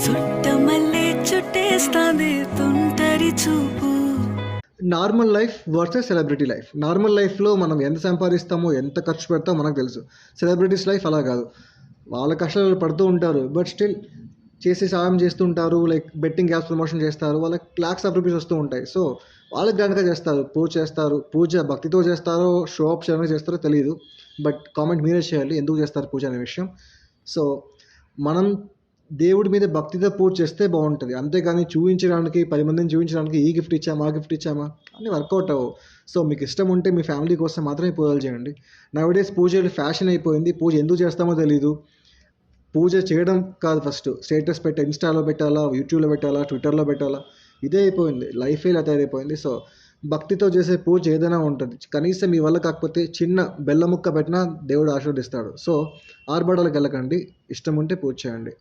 చుట్టమల్లే చుట్టేస్తాంది తుంటరి చూపు. Normal life versus celebrity life. Normal లైఫ్లో మనం ఎంత సంపాదిస్తామో ఎంత ఖర్చు పెడతామో మనకు తెలుసు. సెలబ్రిటీస్ లైఫ్ అలా కాదు. వాళ్ళ కష్టాలు పడుతూ ఉంటారు, బట్ స్టిల్ చేసి సాయం చేస్తూ ఉంటారు. లైక్ బెట్టింగ్ యాప్స్ ప్రమోషన్ చేస్తారు, వాళ్ళకి లాక్స్ ఆఫ్ రూపీస్ వస్తూ ఉంటాయి. సో వాళ్ళకి గ్రాండ్గా చేస్తారు, పూజ చేస్తారు. పూజ భక్తితో చేస్తారో షో ఆఫ్ చేయడానికి చేస్తారో తెలియదు, బట్ కామెంట్ మీరే చేయాలి ఎందుకు చేస్తారు పూజ అనే విషయం. సో మనం దేవుడి మీద భక్తితో పూజ చేస్తే బాగుంటుంది, అంతేగాని చూపించడానికి 10 మందిని చూపించడానికి ఈ గిఫ్ట్ ఇచ్చామా ఆ గిఫ్ట్ ఇచ్చామా అన్నీ వర్కౌట్ అవ్వవు. సో మీకు ఇష్టం ఉంటే మీ ఫ్యామిలీ కోసం మాత్రమే పూజలు చేయండి. నౌడేస్ పూజలు ఫ్యాషన్ అయిపోయింది, పూజ ఎందుకు చేస్తామో తెలీదు. పూజ చేయడం కాదు, ఫస్ట్ స్టేటస్ పెట్టా, ఇన్స్టాలో పెట్టాలా, యూట్యూబ్లో పెట్టాలా, ట్విట్టర్లో పెట్టాలా, ఇదే అయిపోయింది. లైఫే ఇలా తయారైపోయింది. సో భక్తితో చేసే పూజ ఏదైనా ఉంటుంది. కనీసం మీ వల్ల కాకపోతే చిన్న బెల్ల ముక్క పెట్టినా దేవుడు ఆశీర్వదిస్తాడు. సో ఆర్భాటాలకు వెళ్ళకండి, ఇష్టం ఉంటే పూజ చేయండి.